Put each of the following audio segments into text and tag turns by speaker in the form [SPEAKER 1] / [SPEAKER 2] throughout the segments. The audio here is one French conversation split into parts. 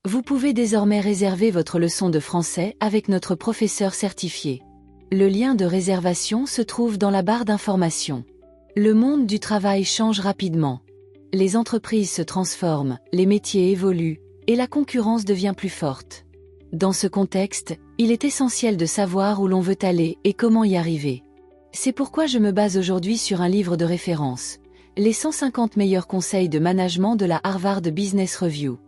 [SPEAKER 1] Vous pouvez désormais réserver votre leçon de français avec notre professeur certifié. Le lien de réservation se trouve dans la barre d'information. Le monde du travail change rapidement. Les entreprises se transforment, les métiers évoluent, et la concurrence devient plus forte. Dans ce contexte, il est essentiel de savoir où l'on veut aller et comment y arriver. C'est pourquoi je me base aujourd'hui sur un livre de référence, Les 150 meilleurs conseils de management de la Harvard Business Review.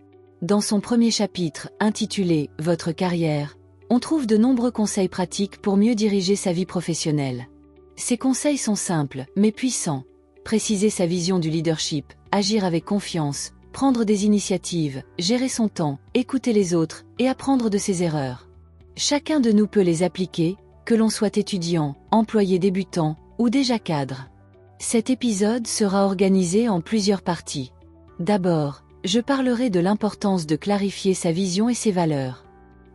[SPEAKER 1] Dans son premier chapitre, intitulé « Votre carrière », on trouve de nombreux conseils pratiques pour mieux diriger sa vie professionnelle. Ces conseils sont simples, mais puissants. Préciser sa vision du leadership, agir avec confiance, prendre des initiatives, gérer son temps, écouter les autres et apprendre de ses erreurs. Chacun de nous peut les appliquer, que l'on soit étudiant, employé débutant ou déjà cadre. Cet épisode sera organisé en plusieurs parties. D'abord, je parlerai de l'importance de clarifier sa vision et ses valeurs.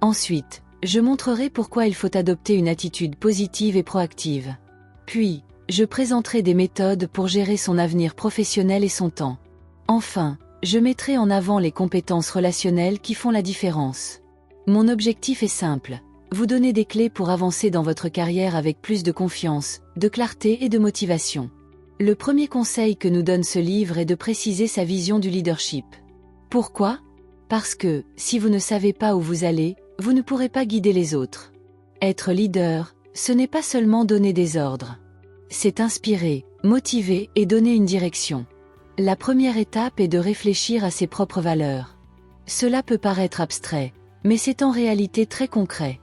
[SPEAKER 1] Ensuite, je montrerai pourquoi il faut adopter une attitude positive et proactive. Puis, je présenterai des méthodes pour gérer son avenir professionnel et son temps. Enfin, je mettrai en avant les compétences relationnelles qui font la différence. Mon objectif est simple, vous donner des clés pour avancer dans votre carrière avec plus de confiance, de clarté et de motivation. Le premier conseil que nous donne ce livre est de préciser sa vision du leadership. Pourquoi ? Parce que, si vous ne savez pas où vous allez, vous ne pourrez pas guider les autres. Être leader, ce n'est pas seulement donner des ordres. C'est inspirer, motiver et donner une direction. La première étape est de réfléchir à ses propres valeurs. Cela peut paraître abstrait, mais c'est en réalité très concret.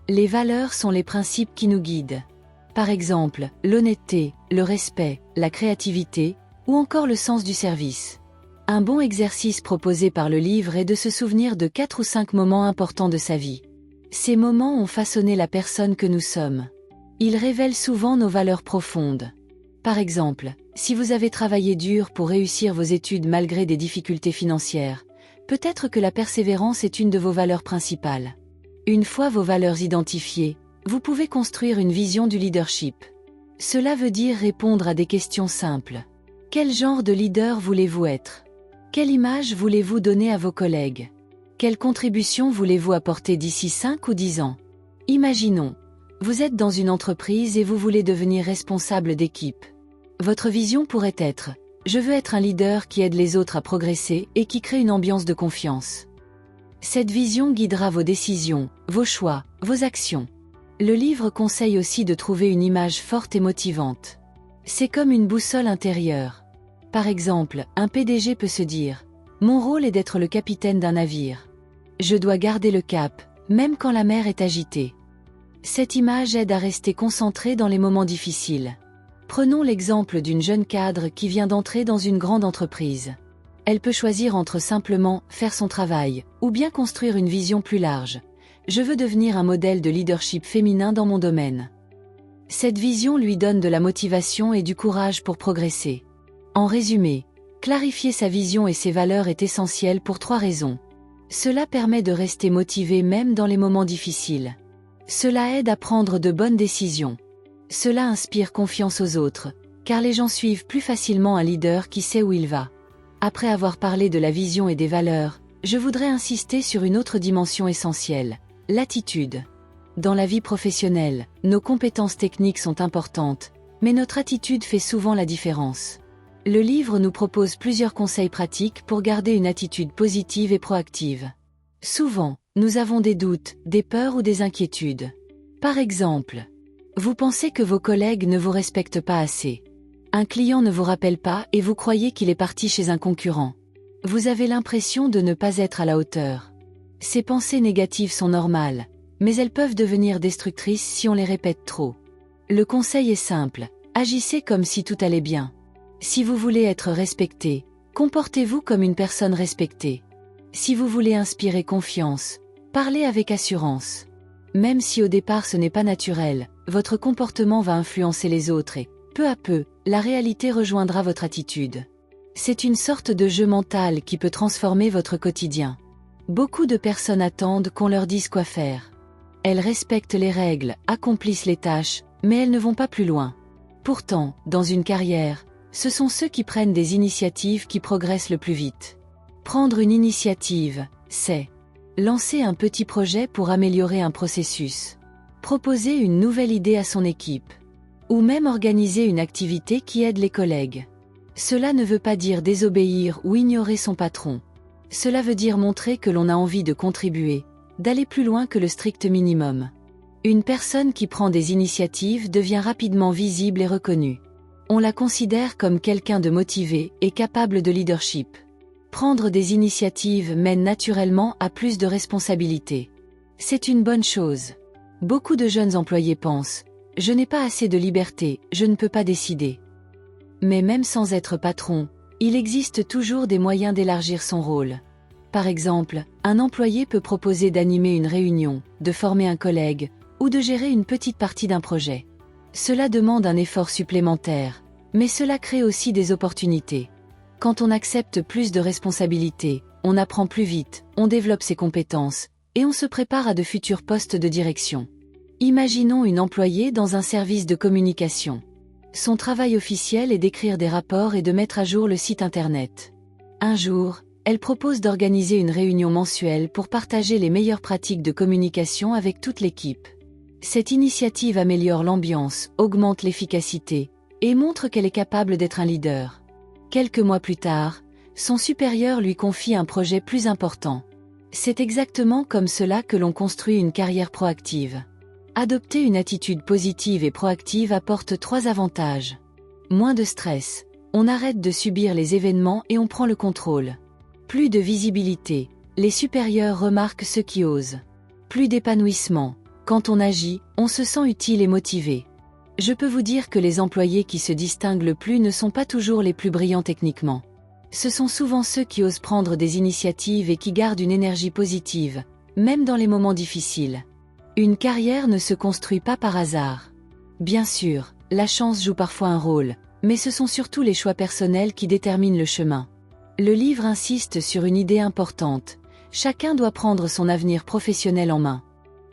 [SPEAKER 1] Les valeurs sont les principes qui nous guident. Par exemple, l'honnêteté, le respect, la créativité, ou encore le sens du service. Un bon exercice proposé par le livre est de se souvenir de 4 ou 5 moments importants de sa vie. Ces moments ont façonné la personne que nous sommes. Ils révèlent souvent nos valeurs profondes. Par exemple, si vous avez travaillé dur pour réussir vos études malgré des difficultés financières, peut-être que la persévérance est une de vos valeurs principales. Une fois vos valeurs identifiées, vous pouvez construire une vision du leadership. Cela veut dire répondre à des questions simples. Quel genre de leader voulez-vous être ? Quelle image voulez-vous donner à vos collègues ? Quelle contribution voulez-vous apporter d'ici 5 ou 10 ans ? Imaginons, vous êtes dans une entreprise et vous voulez devenir responsable d'équipe. Votre vision pourrait être « Je veux être un leader qui aide les autres à progresser et qui crée une ambiance de confiance ». Cette vision guidera vos décisions, vos choix, vos actions. Le livre conseille aussi de trouver une image forte et motivante. C'est comme une boussole intérieure. Par exemple, un PDG peut se dire « Mon rôle est d'être le capitaine d'un navire. Je dois garder le cap, même quand la mer est agitée. » Cette image aide à rester concentré dans les moments difficiles. Prenons l'exemple d'une jeune cadre qui vient d'entrer dans une grande entreprise. Elle peut choisir entre simplement faire son travail, ou bien construire une vision plus large. Je veux devenir un modèle de leadership féminin dans mon domaine. Cette vision lui donne de la motivation et du courage pour progresser. En résumé, clarifier sa vision et ses valeurs est essentiel pour 3 raisons. Cela permet de rester motivé même dans les moments difficiles. Cela aide à prendre de bonnes décisions. Cela inspire confiance aux autres, car les gens suivent plus facilement un leader qui sait où il va. Après avoir parlé de la vision et des valeurs, je voudrais insister sur une autre dimension essentielle, l'attitude. Dans la vie professionnelle, nos compétences techniques sont importantes, mais notre attitude fait souvent la différence. Le livre nous propose plusieurs conseils pratiques pour garder une attitude positive et proactive. Souvent, nous avons des doutes, des peurs ou des inquiétudes. Par exemple, vous pensez que vos collègues ne vous respectent pas assez. Un client ne vous rappelle pas et vous croyez qu'il est parti chez un concurrent. Vous avez l'impression de ne pas être à la hauteur. Ces pensées négatives sont normales, mais elles peuvent devenir destructrices si on les répète trop. Le conseil est simple, agissez comme si tout allait bien. Si vous voulez être respecté, comportez-vous comme une personne respectée. Si vous voulez inspirer confiance, parlez avec assurance. Même si au départ ce n'est pas naturel, votre comportement va influencer les autres et, peu à peu, la réalité rejoindra votre attitude. C'est une sorte de jeu mental qui peut transformer votre quotidien. Beaucoup de personnes attendent qu'on leur dise quoi faire. Elles respectent les règles, accomplissent les tâches, mais elles ne vont pas plus loin. Pourtant, dans une carrière, ce sont ceux qui prennent des initiatives qui progressent le plus vite. Prendre une initiative, c'est Lancer un petit projet pour améliorer un processus. Proposer une nouvelle idée à son équipe. Ou même organiser une activité qui aide les collègues. Cela ne veut pas dire désobéir ou ignorer son patron. Cela veut dire montrer que l'on a envie de contribuer, d'aller plus loin que le strict minimum. Une personne qui prend des initiatives devient rapidement visible et reconnue. On la considère comme quelqu'un de motivé et capable de leadership. Prendre des initiatives mène naturellement à plus de responsabilités. C'est une bonne chose. Beaucoup de jeunes employés pensent « Je n'ai pas assez de liberté, je ne peux pas décider ». Mais même sans être patron, il existe toujours des moyens d'élargir son rôle. Par exemple, un employé peut proposer d'animer une réunion, de former un collègue, ou de gérer une petite partie d'un projet. Cela demande un effort supplémentaire, mais cela crée aussi des opportunités. Quand on accepte plus de responsabilités, on apprend plus vite, on développe ses compétences, et on se prépare à de futurs postes de direction. Imaginons une employée dans un service de communication. Son travail officiel est d'écrire des rapports et de mettre à jour le site internet. Un jour, elle propose d'organiser une réunion mensuelle pour partager les meilleures pratiques de communication avec toute l'équipe. Cette initiative améliore l'ambiance, augmente l'efficacité, et montre qu'elle est capable d'être un leader. Quelques mois plus tard, son supérieur lui confie un projet plus important. C'est exactement comme cela que l'on construit une carrière proactive. Adopter une attitude positive et proactive apporte 3 avantages. Moins de stress, on arrête de subir les événements et on prend le contrôle. Plus de visibilité, les supérieurs remarquent ceux qui osent. Plus d'épanouissement, quand on agit, on se sent utile et motivé. Je peux vous dire que les employés qui se distinguent le plus ne sont pas toujours les plus brillants techniquement. Ce sont souvent ceux qui osent prendre des initiatives et qui gardent une énergie positive, même dans les moments difficiles. Une carrière ne se construit pas par hasard. Bien sûr, la chance joue parfois un rôle, mais ce sont surtout les choix personnels qui déterminent le chemin. Le livre insiste sur une idée importante. Chacun doit prendre son avenir professionnel en main.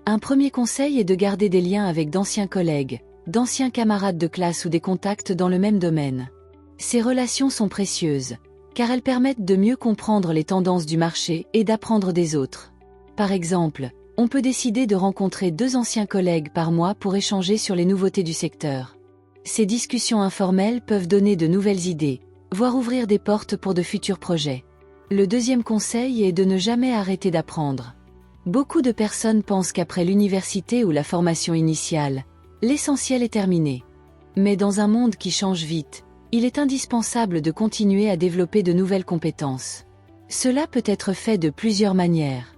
[SPEAKER 1] Un premier conseil est de garder des liens avec d'anciens collègues, d'anciens camarades de classe ou des contacts dans le même domaine. Ces relations sont précieuses, car elles permettent de mieux comprendre les tendances du marché et d'apprendre des autres. Par exemple, on peut décider de rencontrer 2 anciens collègues par mois pour échanger sur les nouveautés du secteur. Ces discussions informelles peuvent donner de nouvelles idées, voire ouvrir des portes pour de futurs projets. Le deuxième conseil est de ne jamais arrêter d'apprendre. Beaucoup de personnes pensent qu'après l'université ou la formation initiale, l'essentiel est terminé. Mais dans un monde qui change vite, il est indispensable de continuer à développer de nouvelles compétences. Cela peut être fait de plusieurs manières.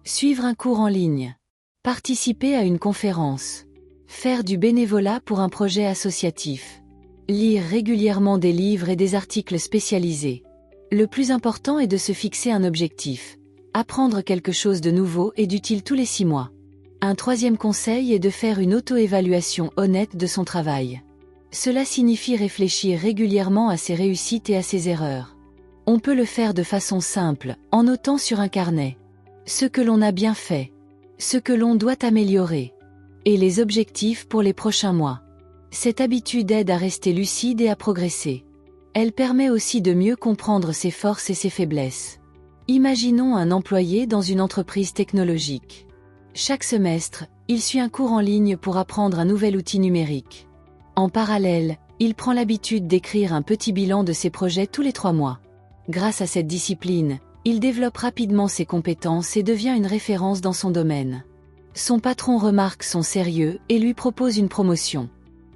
[SPEAKER 1] Suivre un cours en ligne. Participer à une conférence. Faire du bénévolat pour un projet associatif. Lire régulièrement des livres et des articles spécialisés. Le plus important est de se fixer un objectif. Apprendre quelque chose de nouveau et d'utile tous les 6 mois. Un troisième conseil est de faire une auto-évaluation honnête de son travail. Cela signifie réfléchir régulièrement à ses réussites et à ses erreurs. On peut le faire de façon simple, en notant sur un carnet ce que l'on a bien fait, ce que l'on doit améliorer, et les objectifs pour les prochains mois. Cette habitude aide à rester lucide et à progresser. Elle permet aussi de mieux comprendre ses forces et ses faiblesses. Imaginons un employé dans une entreprise technologique. Chaque semestre, il suit un cours en ligne pour apprendre un nouvel outil numérique. En parallèle, il prend l'habitude d'écrire un petit bilan de ses projets tous les 3 mois. Grâce à cette discipline, il développe rapidement ses compétences et devient une référence dans son domaine. Son patron remarque son sérieux et lui propose une promotion.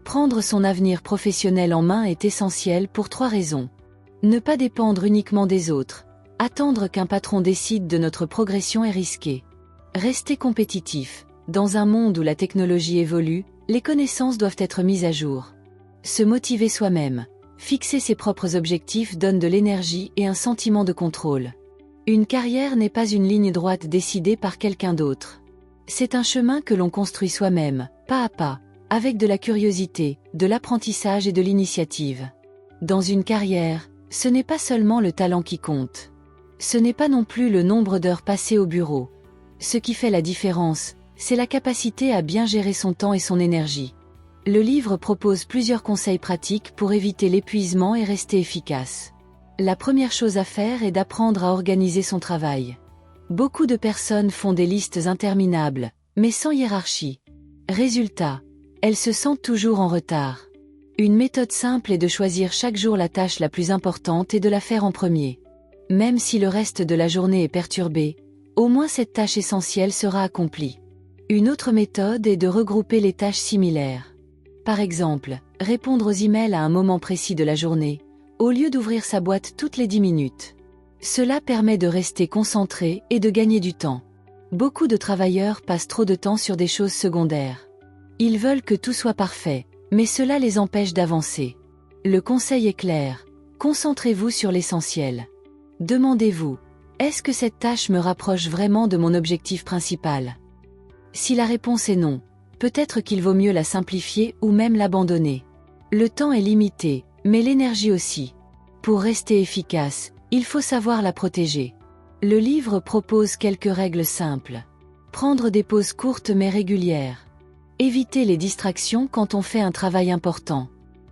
[SPEAKER 1] Prendre son avenir professionnel en main est essentiel pour 3 raisons. Ne pas dépendre uniquement des autres. Attendre qu'un patron décide de notre progression est risqué. Rester compétitif. Dans un monde où la technologie évolue, les connaissances doivent être mises à jour. Se motiver soi-même. Fixer ses propres objectifs donne de l'énergie et un sentiment de contrôle. Une carrière n'est pas une ligne droite décidée par quelqu'un d'autre. C'est un chemin que l'on construit soi-même, pas à pas, avec de la curiosité, de l'apprentissage et de l'initiative. Dans une carrière, ce n'est pas seulement le talent qui compte. Ce n'est pas non plus le nombre d'heures passées au bureau. Ce qui fait la différence, c'est la capacité à bien gérer son temps et son énergie. Le livre propose plusieurs conseils pratiques pour éviter l'épuisement et rester efficace. La première chose à faire est d'apprendre à organiser son travail. Beaucoup de personnes font des listes interminables, mais sans hiérarchie. Résultat, elles se sentent toujours en retard. Une méthode simple est de choisir chaque jour la tâche la plus importante et de la faire en premier. Même si le reste de la journée est perturbé, au moins cette tâche essentielle sera accomplie. Une autre méthode est de regrouper les tâches similaires. Par exemple, répondre aux emails à un moment précis de la journée, au lieu d'ouvrir sa boîte toutes les 10 minutes. Cela permet de rester concentré et de gagner du temps. Beaucoup de travailleurs passent trop de temps sur des choses secondaires. Ils veulent que tout soit parfait, mais cela les empêche d'avancer. Le conseil est clair, concentrez-vous sur l'essentiel. Demandez-vous, est-ce que cette tâche me rapproche vraiment de mon objectif principal? Si la réponse est non, peut-être qu'il vaut mieux la simplifier ou même l'abandonner. Le temps est limité, mais l'énergie aussi. Pour rester efficace, il faut savoir la protéger. Le livre propose quelques règles simples. Prendre des pauses courtes mais régulières. Éviter les distractions quand on fait un travail important.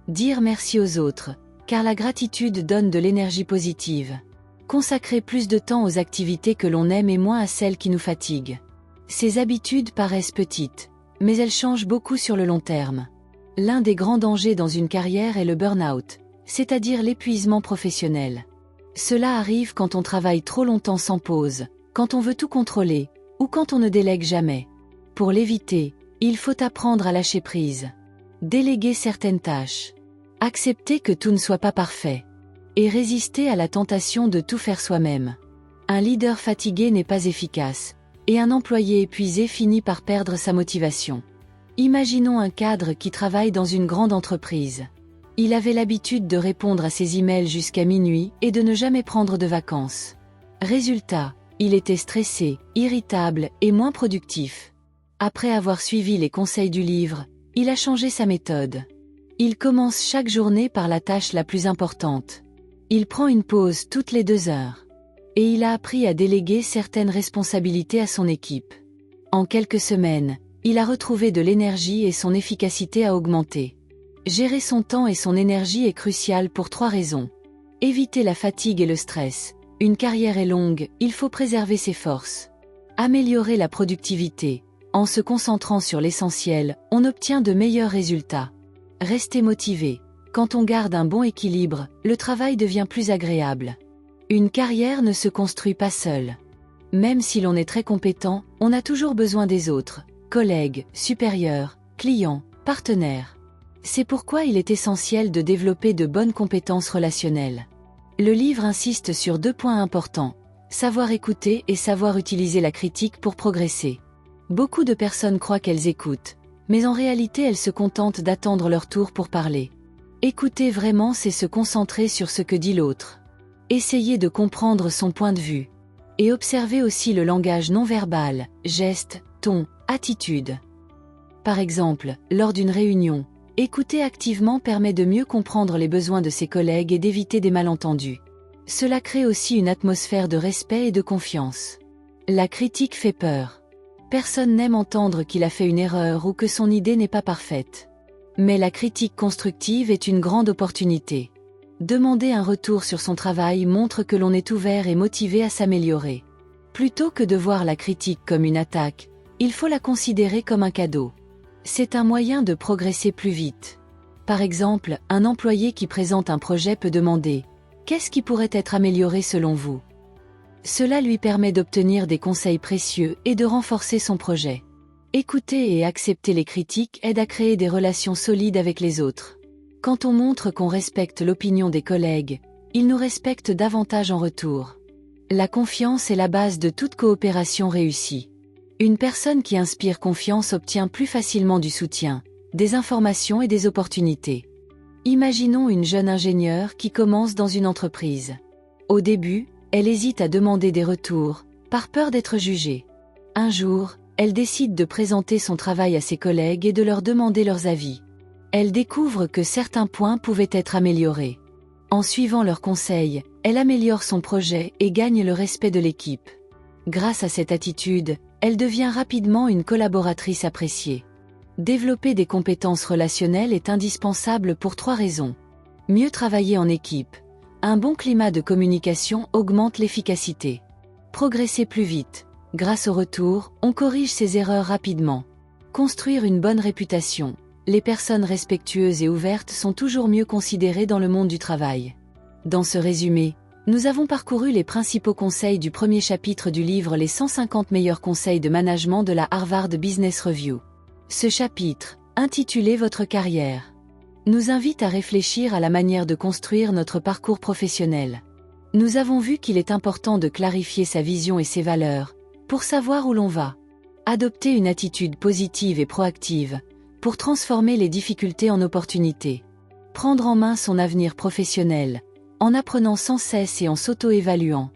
[SPEAKER 1] Dire merci aux autres, car la gratitude donne de l'énergie positive. Consacrer plus de temps aux activités que l'on aime et moins à celles qui nous fatiguent. Ces habitudes paraissent petites, mais elles changent beaucoup sur le long terme. L'un des grands dangers dans une carrière est le burn-out, c'est-à-dire l'épuisement professionnel. Cela arrive quand on travaille trop longtemps sans pause, quand on veut tout contrôler, ou quand on ne délègue jamais. Pour l'éviter, il faut apprendre à lâcher prise. Déléguer certaines tâches. Accepter que tout ne soit pas parfait. Et résister à la tentation de tout faire soi-même. Un leader fatigué n'est pas efficace, et un employé épuisé finit par perdre sa motivation. Imaginons un cadre qui travaille dans une grande entreprise. Il avait l'habitude de répondre à ses emails jusqu'à minuit et de ne jamais prendre de vacances. Résultat, il était stressé, irritable et moins productif. Après avoir suivi les conseils du livre, il a changé sa méthode. Il commence chaque journée par la tâche la plus importante. Il prend une pause toutes les 2 heures. Et il a appris à déléguer certaines responsabilités à son équipe. En quelques semaines, il a retrouvé de l'énergie et son efficacité a augmenté. Gérer son temps et son énergie est crucial pour 3 raisons. Éviter la fatigue et le stress. Une carrière est longue, il faut préserver ses forces. Améliorer la productivité. En se concentrant sur l'essentiel, on obtient de meilleurs résultats. Rester motivé. Quand on garde un bon équilibre, le travail devient plus agréable. Une carrière ne se construit pas seule. Même si l'on est très compétent, on a toujours besoin des autres, collègues, supérieurs, clients, partenaires. C'est pourquoi il est essentiel de développer de bonnes compétences relationnelles. Le livre insiste sur 2 points importants, savoir écouter et savoir utiliser la critique pour progresser. Beaucoup de personnes croient qu'elles écoutent, mais en réalité elles se contentent d'attendre leur tour pour parler. Écouter vraiment, c'est se concentrer sur ce que dit l'autre. Essayez de comprendre son point de vue. Et observez aussi le langage non verbal, gestes, ton, attitude. Par exemple, lors d'une réunion, écouter activement permet de mieux comprendre les besoins de ses collègues et d'éviter des malentendus. Cela crée aussi une atmosphère de respect et de confiance. La critique fait peur. Personne n'aime entendre qu'il a fait une erreur ou que son idée n'est pas parfaite. Mais la critique constructive est une grande opportunité. Demander un retour sur son travail montre que l'on est ouvert et motivé à s'améliorer. Plutôt que de voir la critique comme une attaque, il faut la considérer comme un cadeau. C'est un moyen de progresser plus vite. Par exemple, un employé qui présente un projet peut demander « Qu'est-ce qui pourrait être amélioré selon vous ?» Cela lui permet d'obtenir des conseils précieux et de renforcer son projet. Écouter et accepter les critiques aide à créer des relations solides avec les autres. Quand on montre qu'on respecte l'opinion des collègues, ils nous respectent davantage en retour. La confiance est la base de toute coopération réussie. Une personne qui inspire confiance obtient plus facilement du soutien, des informations et des opportunités. Imaginons une jeune ingénieure qui commence dans une entreprise. Au début, elle hésite à demander des retours, par peur d'être jugée. Un jour, elle décide de présenter son travail à ses collègues et de leur demander leurs avis. Elle découvre que certains points pouvaient être améliorés. En suivant leurs conseils, elle améliore son projet et gagne le respect de l'équipe. Grâce à cette attitude, elle devient rapidement une collaboratrice appréciée. Développer des compétences relationnelles est indispensable pour 3 raisons. Mieux travailler en équipe. Un bon climat de communication augmente l'efficacité. Progresser plus vite. Grâce au retour, on corrige ses erreurs rapidement. Construire une bonne réputation. Les personnes respectueuses et ouvertes sont toujours mieux considérées dans le monde du travail. Dans ce résumé, nous avons parcouru les principaux conseils du premier chapitre du livre Les 150 meilleurs conseils de management de la Harvard Business Review. Ce chapitre, intitulé Votre carrière, nous invite à réfléchir à la manière de construire notre parcours professionnel. Nous avons vu qu'il est important de clarifier sa vision et ses valeurs, pour savoir où l'on va. Adopter une attitude positive et proactive, pour transformer les difficultés en opportunités. Prendre en main son avenir professionnel, en apprenant sans cesse et en s'auto-évaluant.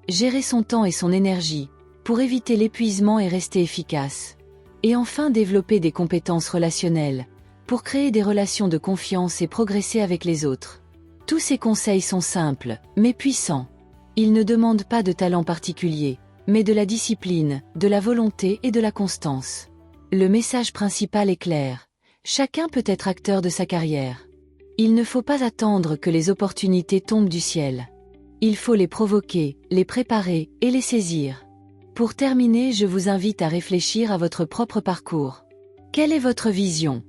[SPEAKER 1] Gérer son temps et son énergie, pour éviter l'épuisement et rester efficace. Et enfin développer des compétences relationnelles, pour créer des relations de confiance et progresser avec les autres. Tous ces conseils sont simples, mais puissants. Ils ne demandent pas de talent particulier, mais de la discipline, de la volonté et de la constance. Le message principal est clair. Chacun peut être acteur de sa carrière. Il ne faut pas attendre que les opportunités tombent du ciel. Il faut les provoquer, les préparer et les saisir. Pour terminer, je vous invite à réfléchir à votre propre parcours. Quelle est votre vision?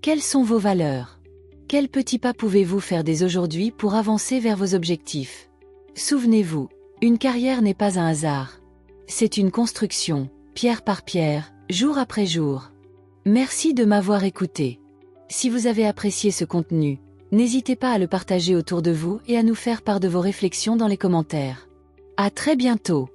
[SPEAKER 1] Quelles sont vos valeurs? Quels petits pas pouvez-vous faire dès aujourd'hui pour avancer vers vos objectifs? Souvenez-vous, une carrière n'est pas un hasard. C'est une construction, pierre par pierre, jour après jour. Merci de m'avoir écouté. Si vous avez apprécié ce contenu, n'hésitez pas à le partager autour de vous et à nous faire part de vos réflexions dans les commentaires. À très bientôt.